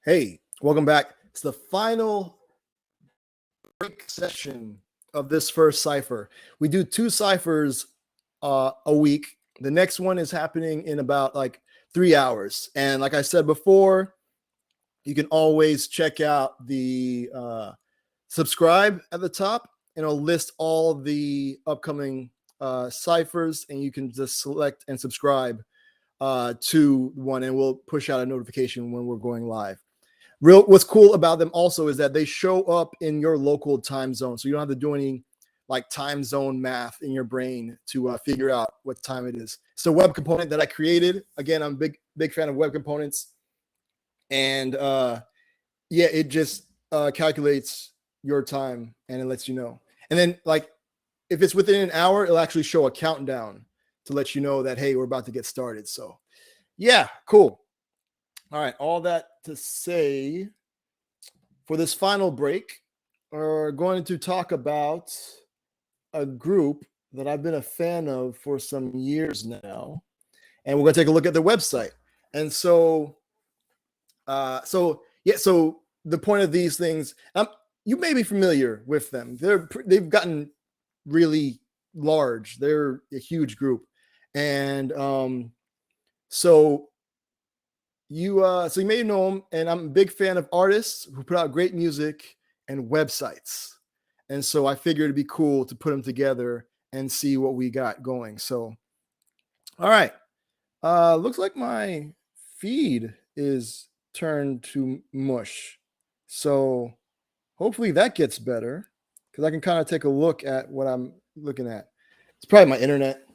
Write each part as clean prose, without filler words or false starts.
Hey, welcome back. It's the final break session of this first cipher. We do two ciphers a week. The next one is happening in about like 3 hours. And like I said before, you can always check out the subscribe at the top, and it'll list all the upcoming ciphers, and you can just select and subscribe to one, and we'll push out a notification when we're going live. What's cool about them also is that they show up in your local time zone, so you don't have to do any like time zone math in your brain to figure out what time it is. It's a web component that I created. Again, I'm a big fan of web components, and yeah, it just calculates your time and it lets you know. And then like if it's within an hour, it'll actually show a countdown to let you know that hey, we're about to get started. So yeah, cool. All right, all that to say, for this final break, we're going to talk about a group that I've been a fan of for some years now, and we're going to take a look at their website. And so the point of these things, you may be familiar with them. They've gotten really large. They're a huge group, and so you may know them, and I'm a big fan of artists who put out great music and websites. And so I figured it'd be cool to put them together and see what we got going. So, all right. Looks like my feed is turned to mush. So hopefully that gets better, because I can kind of take a look at what I'm looking at. It's probably my internet.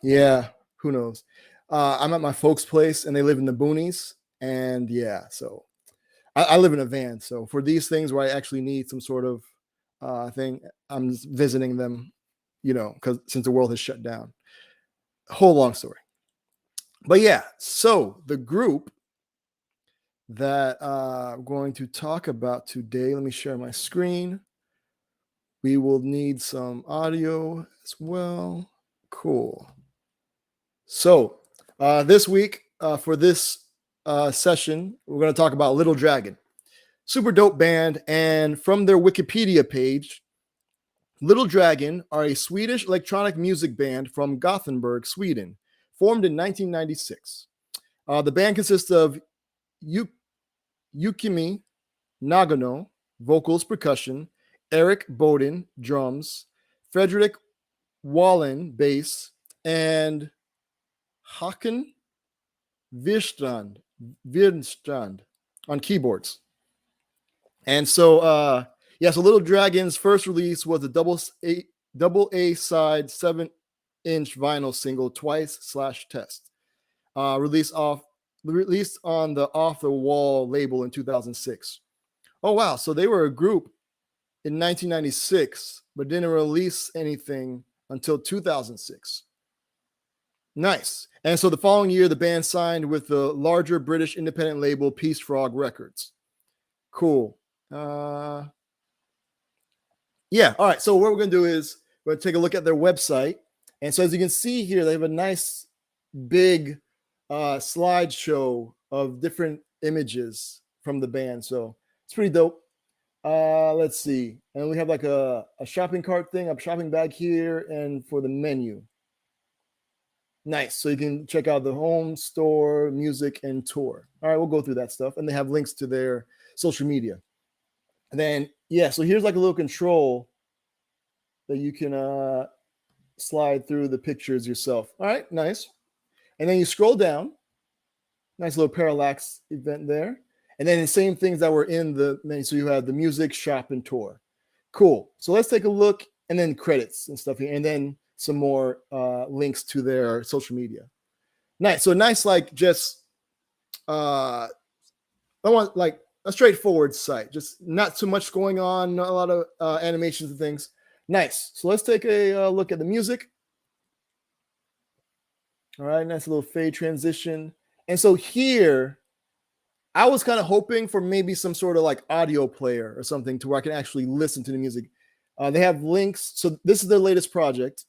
Yeah, who knows? I'm at my folks' place, and they live in the boonies. And yeah, so I live in a van. So for these things where I actually need some sort of thing, I'm just visiting them, because since the world has shut down. Whole long story. But yeah, so the group that I'm going to talk about today, let me share my screen. We will need some audio as well. Cool. So this week, for this session, we're going to talk about Little Dragon. Super dope band. And from their Wikipedia page, Little Dragon are a Swedish electronic music band from Gothenburg, Sweden, formed in 1996. The band consists of Yukimi Nagano, vocals, percussion, Eric Bowden, drums, Frederick Wallen, bass, and Håkan Wirstrand on keyboards. And so, so Little Dragon's first release was a double A side 7-inch vinyl single, Twice/Test, released on the Off the Wall label in 2006. Oh wow! So they were a group in 1996, but didn't release anything until 2006. Nice. And so the following year, the band signed with the larger British independent label Peace Frog Records. Cool. Yeah. All right. So what we're going to do is we're going to take a look at their website. And so as you can see here, they have a nice big slideshow of different images from the band. So it's pretty dope. Let's see. And we have like a shopping cart thing, a shopping bag here, and for the menu. Nice. So you can check out the home, store, music, and tour. All right, we'll go through that stuff. And they have links to their social media. And then, yeah, so here's like a little control that you can slide through the pictures yourself. All right, nice. And then you scroll down. Nice little parallax event there. And then the same things that were in the menu. So you have the music, shop, and tour. Cool. So let's take a look, and then credits and stuff here. And then some more links to their social media. Nice. So nice, like just I want like a straightforward site, just not too much going on, not a lot of animations and things. Nice. So let's take a look at the music. All right, nice little fade transition. And so here, I was kind of hoping for maybe some sort of like audio player or something to where I can actually listen to the music. They have links. So this is their latest project.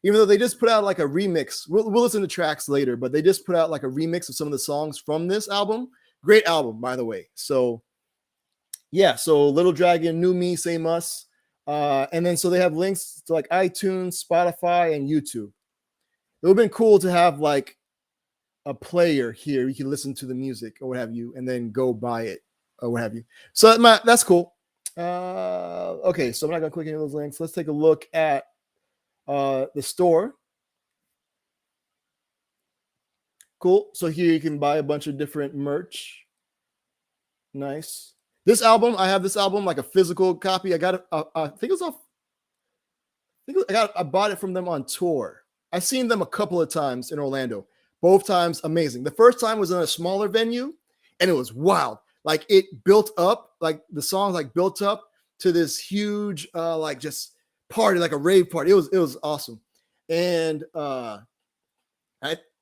Even though they just put out like a remix, we'll listen to tracks later, but they just put out like a remix of some of the songs from this album. Great album, by the way. So yeah, so Little Dragon, New Me, Same Us. And then so they have links to like iTunes, Spotify, and YouTube. It would have been cool to have like a player here. You can listen to the music or what have you, and then go buy it or what have you. So that's cool. Okay, so I'm not gonna click any of those links. Let's take a look at the store. Cool. So here you can buy a bunch of different merch. Nice. This album, I have this album like a physical copy. I got it. I think it was off. I bought it from them on tour. I've seen them a couple of times in Orlando. Both times amazing. The first time was in a smaller venue, and it was wild. Like it built up, like the songs like built up to this huge, like just party, like a rave party. It was awesome. And I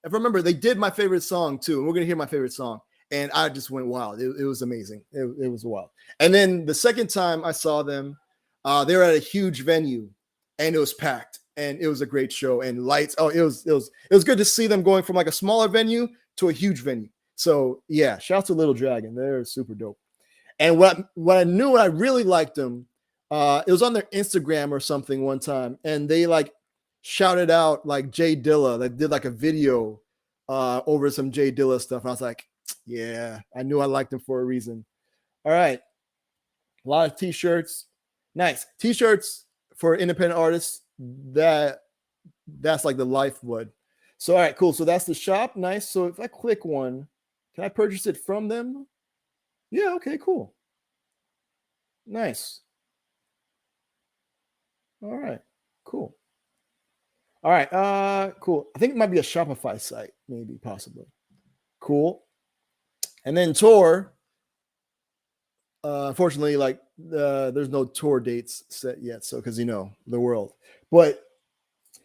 remember they did my favorite song too. And we're gonna hear my favorite song. And I just went wild. It was amazing. It was wild. And then the second time I saw them, they were at a huge venue, and it was packed, and it was a great show. And lights. Oh, it was good to see them going from like a smaller venue to a huge venue. So yeah, shout out to Little Dragon. They're super dope. And what I knew, when I really liked them, it was on their Instagram or something one time, and they like shouted out like Jay Dilla. They did like a video over some Jay Dilla stuff. And I was like, yeah, I knew I liked them for a reason. All right. A lot of t-shirts. Nice. T-shirts for independent artists. That's like the lifeblood. So, all right, cool. So that's the shop. Nice. So if I click one, can I purchase it from them? Yeah. Okay, cool. Nice. All right, cool. All right. Cool. I think it might be a Shopify site, maybe, possibly. Cool. And then tour, unfortunately, like there's no tour dates set yet. So, because the world. But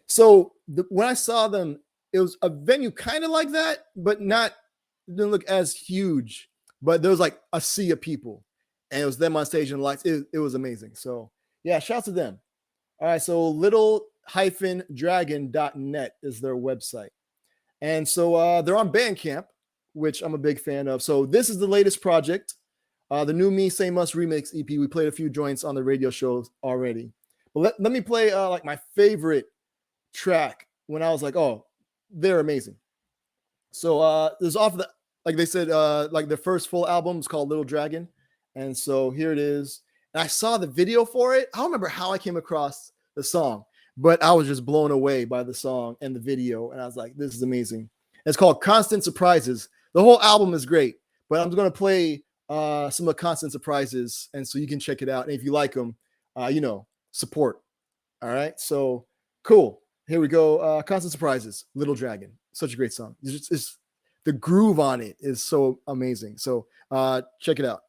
so when I saw them, it was a venue kind of like that, but didn't look as huge. But there was like a sea of people, and it was them on stage and lights. It was amazing. So yeah, shout out to them. All right, so little-dragon.net is their website, and so they're on Bandcamp, which I'm a big fan of. So this is the latest project, the New Me, Same Us remix EP. We played a few joints on the radio shows already. But let me play like my favorite track when I was like, oh, they're amazing. So there's off the, like they said, like their first full album is called Little Dragon. And so here it is. And I saw the video for it. I don't remember how I came across the song, but I was just blown away by the song and the video. And I was like, this is amazing. And it's called Constant Surprises. The whole album is great, but I'm going to play some of Constant Surprises, and so you can check it out. And if you like them, support. All right, so cool. Here we go. Constant Surprises, Little Dragon. Such a great song. It's the groove on it is so amazing. So check it out.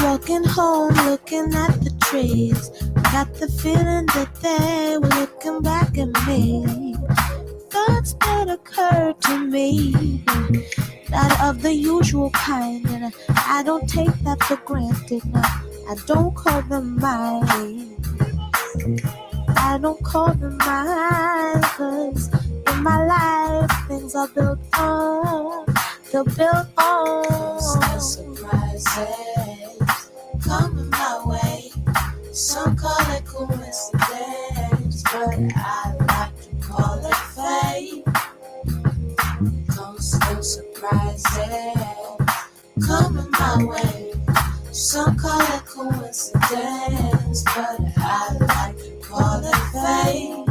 Walking home, looking at the trees, got the feeling that they were looking back at me. Thoughts that occurred to me, not of the usual kind, and I don't take that for granted. No, I don't call them mine. I don't call them mine, 'cause in my life things are built on. They're built on surprises coming my way. Some call it coincidence, but I like to call it fate. Constant surprises coming my way. Some call it coincidence, but I like to call it fate.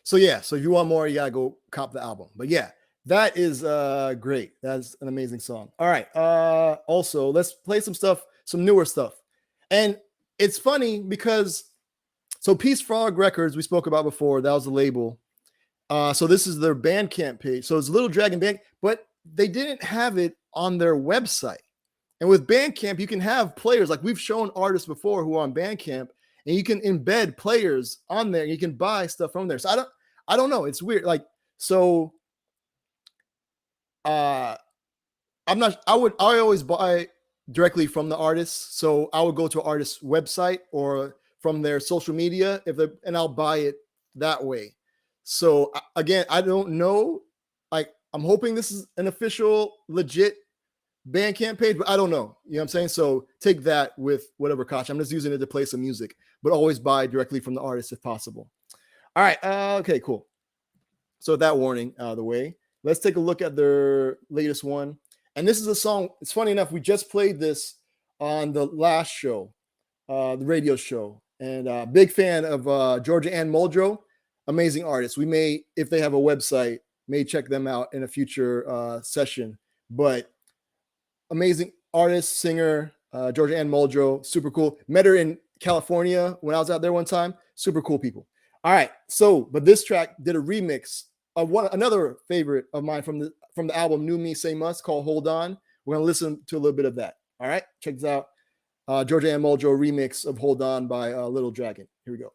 So yeah, so if you want more, you gotta go cop the album. But yeah, that is great. That's an amazing song. All right. Also, let's play some newer stuff. And it's funny because Peace Frog Records, we spoke about before, that was the label. So this is their Bandcamp page. So it's Little Dragon Band, but they didn't have it on their website. And with Bandcamp, you can have players, like we've shown artists before who are on Bandcamp, and you can embed players on there. You can buy stuff from there. So I don't know. It's weird. Like, so I always buy directly from the artist. So I would go to an artist's website or from their social media and I'll buy it that way. So again, I don't know. Like, I'm hoping this is an official, legit Bandcamp page, but I don't know. You know what I'm saying? So take that with whatever caution. I'm just using it to play some music, but always buy directly from the artist if possible. All right. Okay, cool. So that warning out of the way, let's take a look at their latest one. And this is a song. It's funny enough, we just played this on the last show, the radio show. And big fan of Georgia Ann Muldrow, amazing artist. We may, if they have a website, may check them out in a future session. But amazing artist, singer, Georgia Ann Muldrow, super cool. Met her in California when I was out there one time. Super cool people. All right. So, but this track did a remix of another favorite of mine from the album New Me Say Must, called Hold On. We're gonna listen to a little bit of that. All right, check this out. Georgia Ann Muldrow remix of Hold On by Little Dragon. Here we go.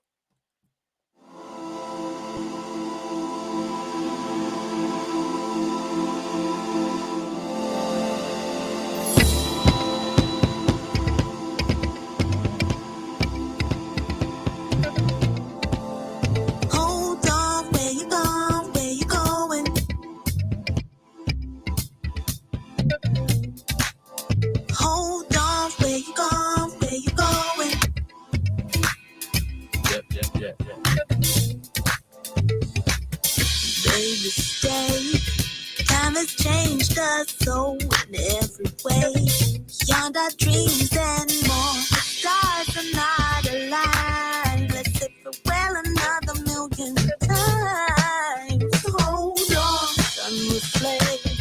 Changed us so in every way. Beyond our dreams and more. The stars are not aligned. Let's sit for well another million times. Hold on, sun will flame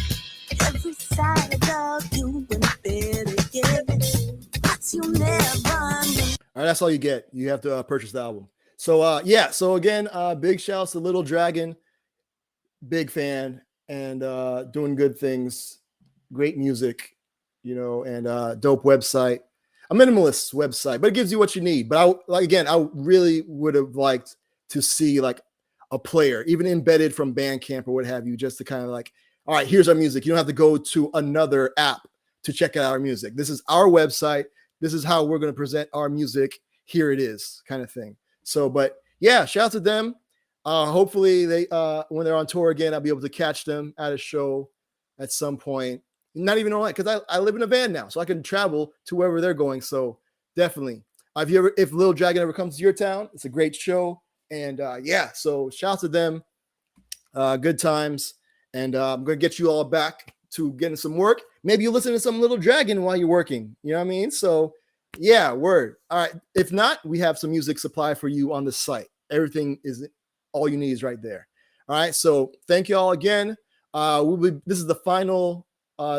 every side of you and better give it. But you never. All right, that's all you get. You have to purchase the album. So yeah. So again, big shouts to Little Dragon. Big fan. And doing good things, great music, you know, and dope website, a minimalist website, but it gives you what you need. But I really would have liked to see like a player, even embedded from Bandcamp or what have you, just to kind of like, all right, here's our music. You don't have to go to another app to check out our music. This is our website. This is how we're going to present our music. Here it is, kind of thing. So, but yeah, shout out to them. Hopefully they when they're on tour again, I'll be able to catch them at a show at some point. Not even online, because I live in a van now, so I can travel to wherever they're going. So definitely, if Little Dragon ever comes to your town, it's a great show. And yeah, so shout out to them. Good times. And I'm gonna get you all back to getting some work. Maybe you listen to some Little Dragon while you're working. You know what I mean? So yeah, word. All right. If not, we have some music supply for you on the site. Everything is all you need is right there. All right. So thank you all again. This is the final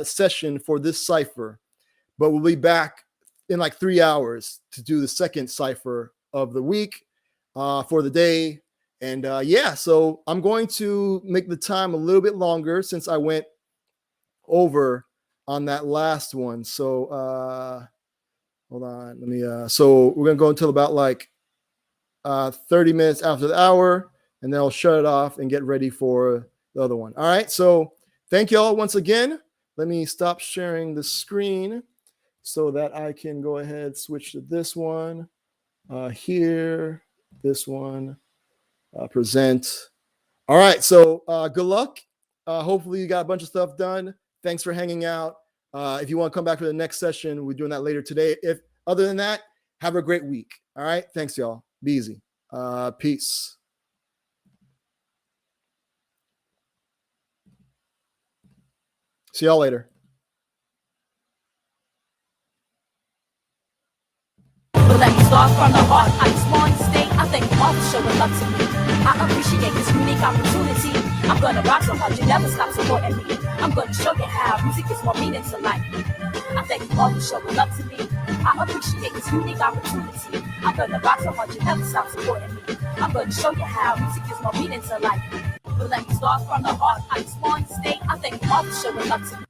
session for this cipher, but we'll be back in like 3 hours to do the second cipher of the week for the day. And yeah, so I'm going to make the time a little bit longer since I went over on that last one. So hold on, let me so we're gonna go until about like 30 minutes after the hour. And then I'll shut it off and get ready for the other one. All right. So thank you all once again. Let me stop sharing the screen so that I can go ahead, switch to this one here, this one, present. All right. So good luck. Hopefully you got a bunch of stuff done. Thanks for hanging out. If you want to come back for the next session, we're doing that later today. If other than that, have a great week. All right. Thanks, y'all. Be easy. Peace. See y'all later. But let me start from the heart. I just want to stay. I thank God for showing love to me. I appreciate this unique opportunity. I'm gonna rock so hard you never stop supporting me. I'm gonna show you how music is more meaning to life. I thank God for showing love to me. I appreciate this unique opportunity. I'm gonna rock so hard you never stop supporting me. I'm gonna show you how music is more meaning to life. But let me start from the heart. I just want to stay. I thank God for showing love to me.